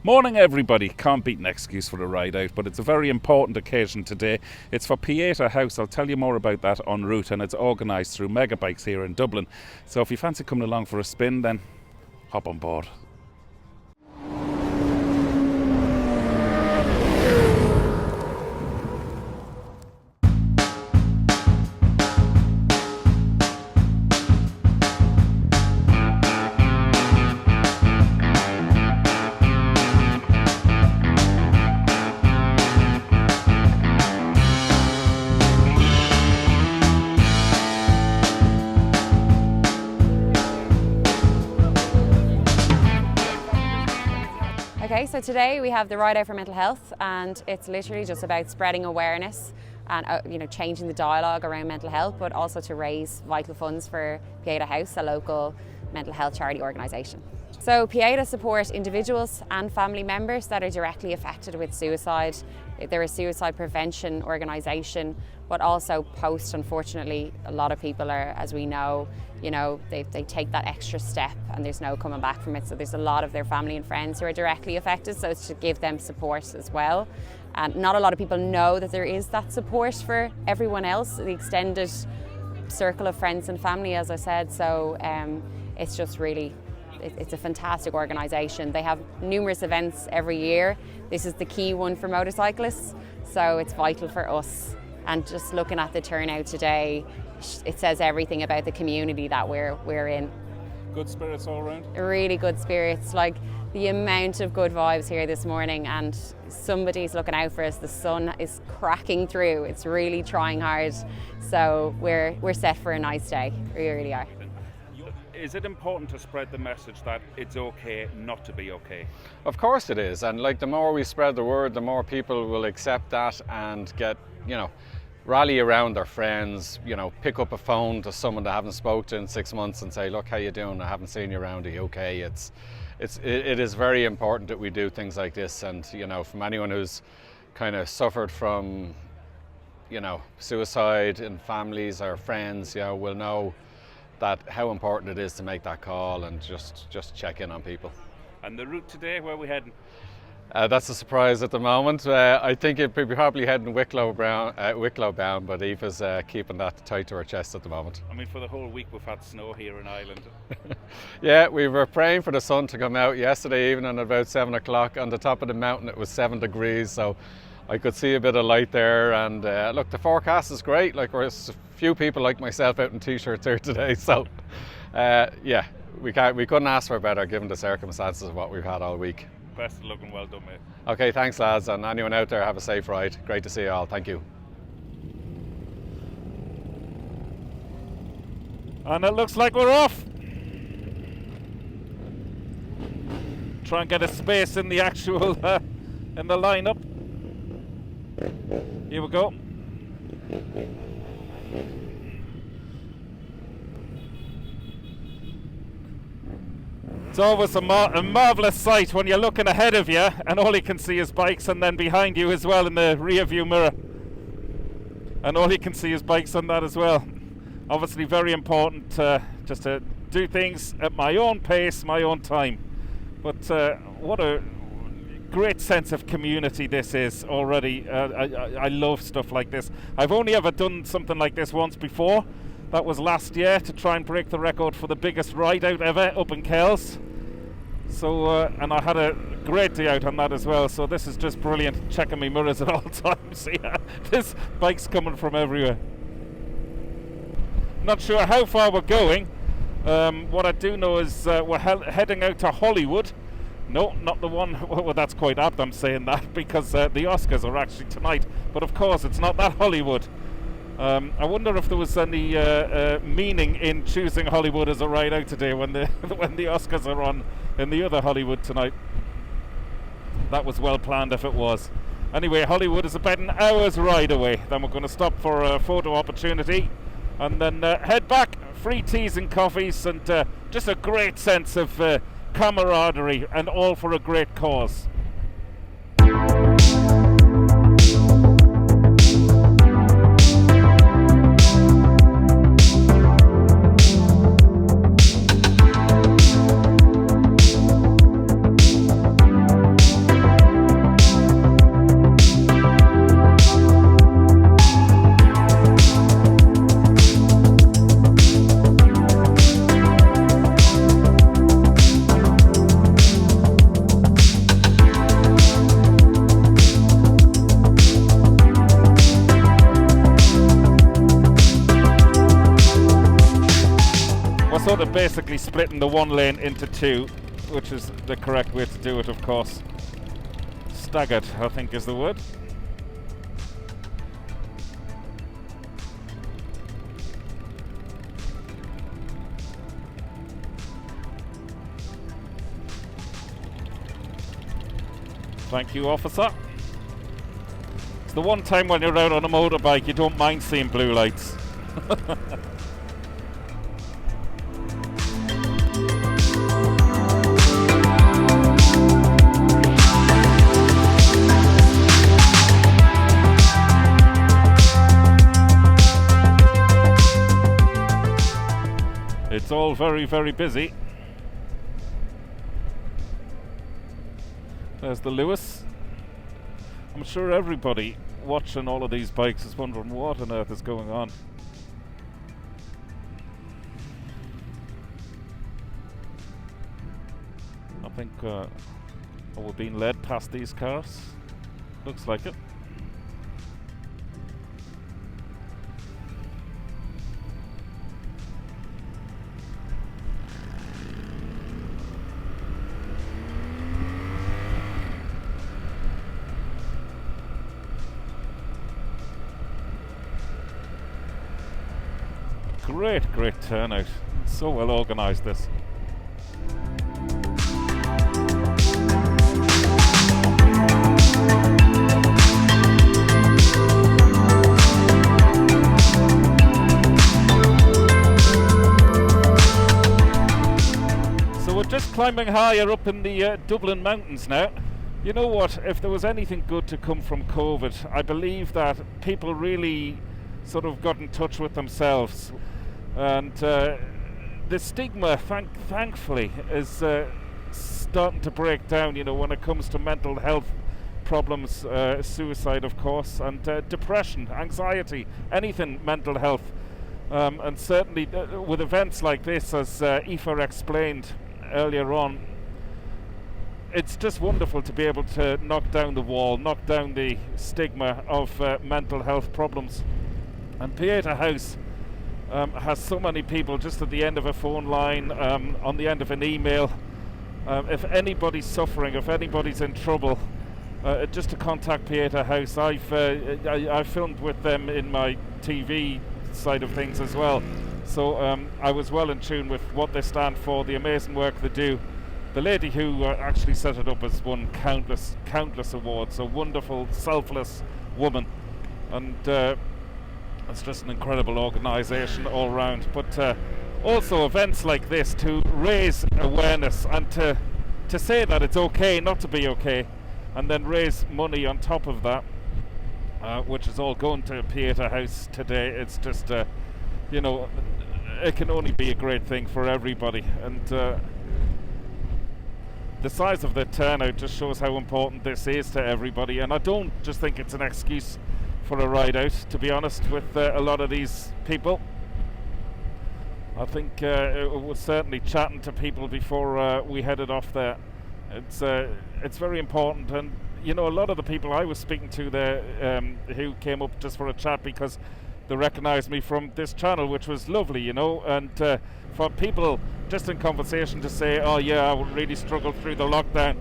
Morning everybody, can't beat an excuse for a ride out, but it's a very important occasion today. It's for Pieta House. I'll tell you more about that en route, and it's organised through Megabikes here in Dublin. So if you fancy coming along for a spin, then hop on board. Okay, so today we have the Ride Out for Mental Health, and it's literally just about spreading awareness and changing the dialogue around mental health, but also to raise vital funds for Pieta House, a local mental health charity organisation. So Pieta support individuals and family members that are directly affected with suicide. They're a suicide prevention organisation, but also post, unfortunately, a lot of people are, as we know, they take that extra step and there's no coming back from it. So there's a lot of their family and friends who are directly affected, so it's to give them support as well. And not a lot of people know that there is that support for everyone else, the extended circle of friends and family, as I said. So it's just really, it's a fantastic organisation. They have numerous events every year. This is the key one for motorcyclists, so it's vital for us. And just looking at the turnout today, it says everything about the community that we're in. Good spirits all around? Really good spirits, like the amount of good vibes here this morning, and somebody's looking out for us. The sun is cracking through, it's really trying hard. So we're set for a nice day, we really are. Is it important to spread the message that it's okay not to be okay? Of course it is, and the more we spread the word, the more people will accept that and get, rally around their friends, pick up a phone to someone they haven't spoken to in 6 months and say, look, how you doing? I haven't seen you around, are you okay? It is very important that we do things like this, and from anyone who's kind of suffered from suicide in families or friends, will know that how important it is to make that call and just check in on people. And the route today, where are we heading? That's a surprise at the moment. I think it'd be probably heading Wicklow bound, but Aoife's keeping that tight to her chest at the moment. I mean, for the whole week we've had snow here in Ireland. Yeah, we were praying for the sun to come out yesterday evening at about 7 o'clock. On the top of the mountain it was 7 degrees, so I could see a bit of light there. And look, the forecast is great. There's a few people like myself out in t-shirts here today, so yeah, we couldn't ask for better given the circumstances of what we've had all week. Best of luck and well done, mate. Okay, thanks lads, and anyone out there, have a safe ride. Great to see you all, thank you. And it looks like we're off. Try and get a space in the actual in the lineup. Here we go. It's always a marvellous sight when you're looking ahead of you and all you can see is bikes, and then behind you as well in the rear view mirror. And all you can see is bikes on that as well. Obviously very important just to do things at my own pace, my own time. But what a great sense of community this is already. I love stuff like this. I've only ever done something like this once before. That was last year to try and break the record for the biggest ride out ever up in Kells. So, and I had a great day out on that as well. So this is just brilliant. Checking my mirrors at all times. Yeah, this bike's coming from everywhere. Not sure how far we're going. What I do know is we're heading out to Hollywood. No, not the one. Well, that's quite apt I'm saying that, because the Oscars are actually tonight. But of course, it's not that Hollywood. I wonder if there was any meaning in choosing Hollywood as a ride out today when the when the Oscars are on in the other Hollywood tonight. That was well planned if it was. Anyway, Hollywood is about an hour's ride away. Then we're going to stop for a photo opportunity and then head back. Free teas and coffees, and just a great sense of camaraderie, and all for a great cause. basically splitting the one lane into two, which is the correct way to do it, of course. Staggered, I think, is the word. Thank you, officer. It's the one time when you're out on a motorbike you don't mind seeing blue lights. It's all very, very busy. There's the Lewis. I'm sure everybody watching all of these bikes is wondering what on earth is going on. I think we're being led past these cars. Looks like it. Great turnout. So well organised, this. So we're just climbing higher up in the Dublin mountains now. You know what, if there was anything good to come from COVID, I believe that people really sort of got in touch with themselves. And the stigma, thankfully, is starting to break down, you know, when it comes to mental health problems, suicide, of course, and depression, anxiety, anything mental health. And certainly with events like this, as Aoife explained earlier on, it's just wonderful to be able to knock down the wall, knock down the stigma of mental health problems. And Pieta House has so many people just at the end of a phone line, on the end of an email. If anybody's suffering, if anybody's in trouble, just to contact Pieta House. I filmed with them in my TV side of things as well, so I was well in tune with what they stand for, the amazing work they do. The lady who actually set it up has won countless awards, a wonderful, selfless woman, and it's just an incredible organisation all round. But also events like this to raise awareness and to say that it's okay not to be okay, and then raise money on top of that, which is all going to Pieta House today. It's just, you know, it can only be a great thing for everybody. And the size of the turnout just shows how important this is to everybody. And I don't just think it's an excuse for a ride out, to be honest, with a lot of these people. I think it was certainly chatting to people before we headed off there. It's very important, and you know, a lot of the people I was speaking to there who came up just for a chat because they recognised me from this channel, which was lovely, you know. And for people just in conversation to say, oh yeah, I really struggled through the lockdown,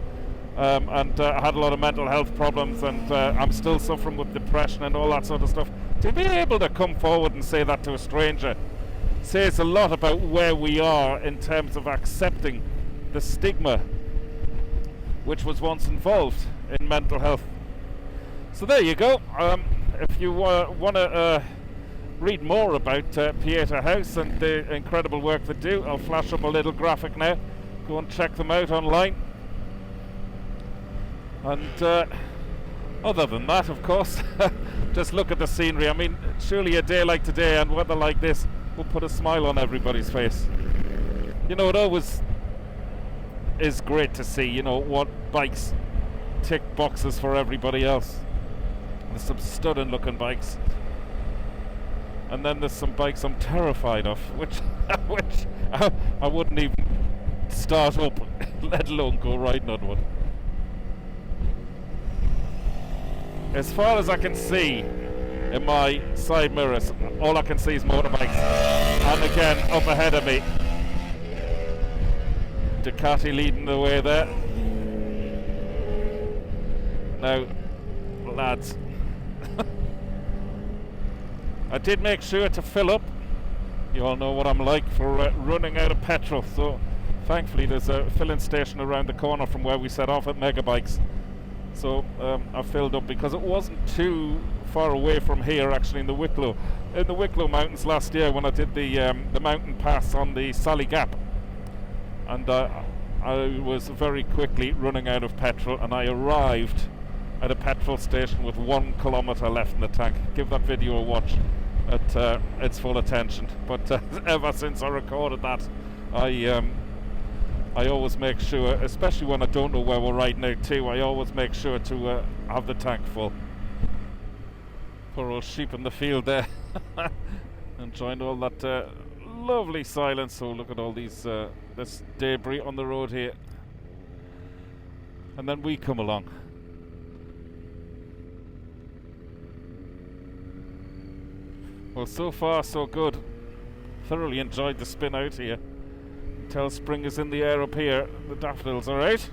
and I had a lot of mental health problems, and I'm still suffering with depression and all that sort of stuff. To be able to come forward and say that to a stranger says a lot about where we are in terms of accepting the stigma which was once involved in mental health. So there you go. If you want to read more about Pieta House and the incredible work they do, I'll flash up a little graphic now. Go and check them out online. And other than that, of course, just look at the scenery. I mean, surely a day like today and weather like this will put a smile on everybody's face. You know, it always is great to see, you know, what bikes tick boxes for everybody else. There's some stunning looking bikes. And then there's some bikes I'm terrified of, which I wouldn't even start up, let alone go riding on one. As far as I can see in my side mirrors, all I can see is motorbikes. And again, up ahead of me, Ducati leading the way there. Now, lads, I did make sure to fill up. You all know what I'm like for running out of petrol, so thankfully there's a filling station around the corner from where we set off at Megabikes. So I filled up because it wasn't too far away from here, actually, in the Wicklow Mountains last year when I did the mountain pass on the Sally Gap, and I was very quickly running out of petrol, and I arrived at a petrol station with 1 kilometre left in the tank. Give that video a watch at its full attention. But ever since I recorded that, I always make sure, especially when I don't know where we're riding out to, I always make sure to have the tank full. Poor old sheep in the field there. Enjoying all that lovely silence. So look at all these this debris on the road here. And then we come along. Well, so far so good. Thoroughly enjoyed the spin out here. Tell spring is in the air up here. The daffodils are out.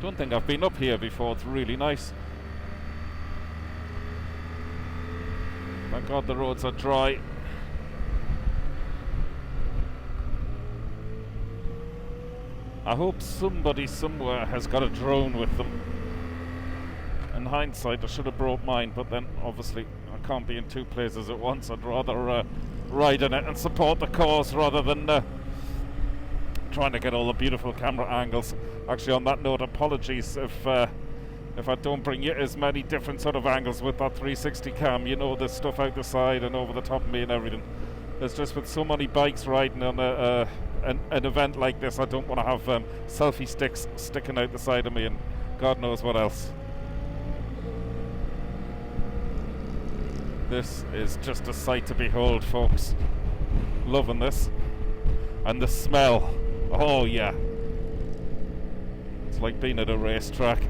Don't think I've been up here before. It's really nice. Thank God the roads are dry. I hope somebody somewhere has got a drone with them. In hindsight, I should have brought mine, but then obviously I can't be in 2 places at once. I'd rather ride in it and support the cause rather than trying to get all the beautiful camera angles. Actually, on that note, apologies if I don't bring you as many different sort of angles with that 360 cam. You know, the stuff out the side and over the top of me and everything. There's just with so many bikes riding on an event like this, I don't want to have selfie sticks sticking out the side of me and God knows what else. This is just a sight to behold, folks. Loving this. And the smell. Oh yeah. It's like being at a racetrack.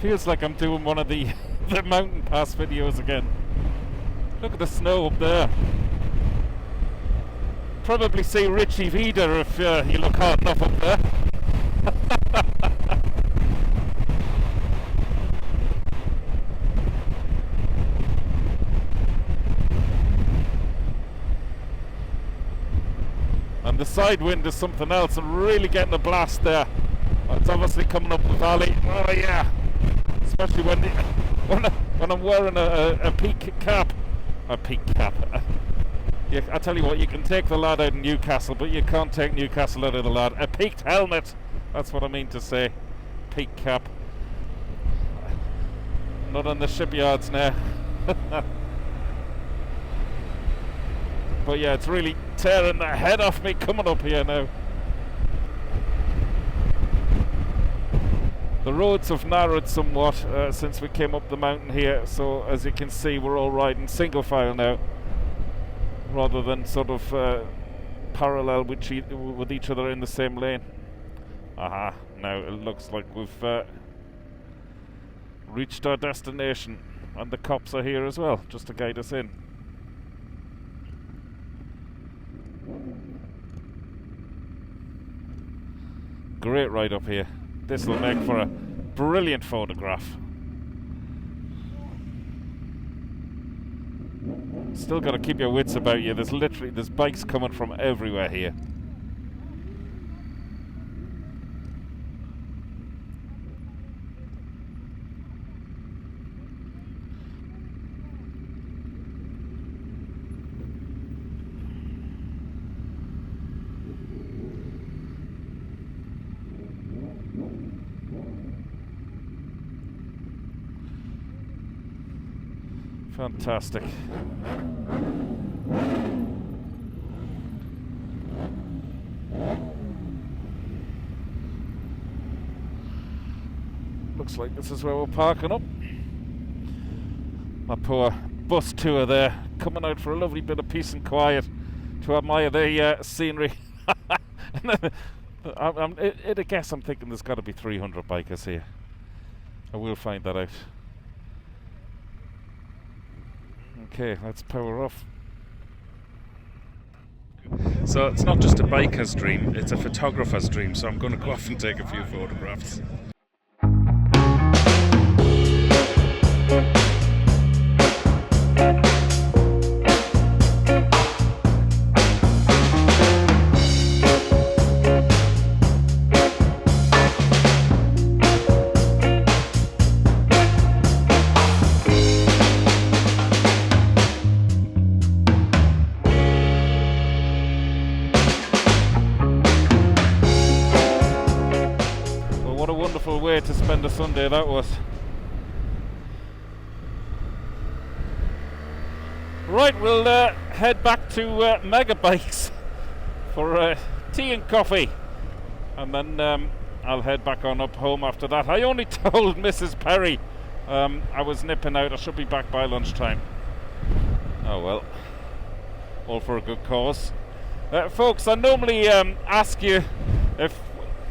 Feels like I'm doing one of the mountain pass videos again. Look at the snow up there. Probably see Richie Vida if you look hard enough up there. And the side wind is something else. I'm really getting a blast there. It's obviously coming up the valley. Oh yeah. Especially when I'm wearing a peak cap. A peak cap. Yeah, I tell you what, you can take the lad out in Newcastle, but you can't take Newcastle out of the lad. A peaked helmet. That's what I mean to say. Peak cap. Not on the shipyards now. But yeah, it's really tearing the head off me coming up here now. The roads have narrowed somewhat since we came up the mountain here, so as you can see we're all riding single file now rather than sort of parallel with each other in the same lane. Aha, now it looks like we've reached our destination and the cops are here as well just to guide us in. Great ride up here. This will make for a brilliant photograph. Still got to keep your wits about you. There's bikes coming from everywhere here. Fantastic. looks like this is where we're parking up. My poor bus tour there, coming out for a lovely bit of peace and quiet to admire the scenery. At a guess, I'm thinking there's got to be 300 bikers here. I will find that out. Okay, let's power off. So it's not just a biker's dream, it's a photographer's dream, so I'm going to go off and take a few photographs. Way to spend a Sunday that was. Right, we'll head back to Megabikes for tea and coffee, and then I'll head back on up home after that. I only told Mrs. Perry I was nipping out. I should be back by lunchtime. Oh well, all for a good cause. Folks, I normally ask you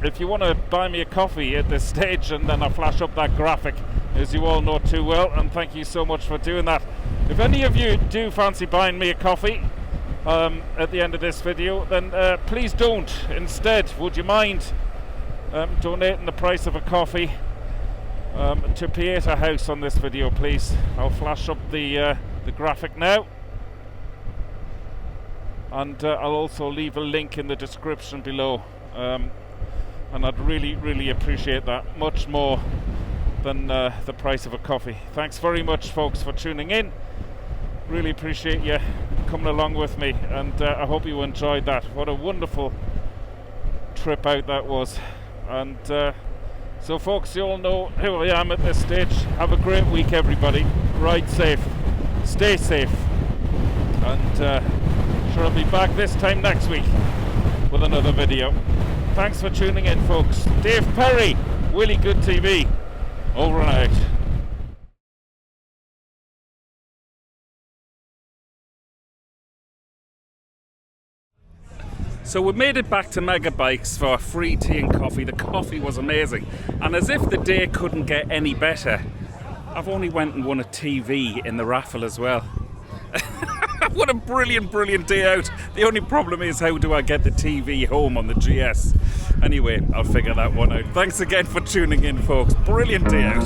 if you want to buy me a coffee at this stage, and then I flash up that graphic, as you all know too well, and thank you so much for doing that. If any of you do fancy buying me a coffee at the end of this video, then please don't. Instead, would you mind donating the price of a coffee to Pieta House on this video, please? I'll flash up the graphic now, and I'll also leave a link in the description below. And I'd really appreciate that, much more than the price of a coffee. Thanks very much, folks, for tuning in. Really appreciate you coming along with me, and I hope you enjoyed that. What a wonderful trip out that was. And so, folks, you all know who I am at this stage. Have a great week, everybody. Ride safe, stay safe, and sure I'll be back this time next week with another video. Thanks for tuning in, folks. Dave Perry, Willie Good TV, over and out. So we made it back to Megabikes for free tea and coffee. The coffee was amazing. And as if the day couldn't get any better, I've only went and won a TV in the raffle as well. What a brilliant day out. The only problem is, how do I get the TV home on the GS? Anyway, I'll figure that one out. Thanks again for tuning in, folks. Brilliant day out.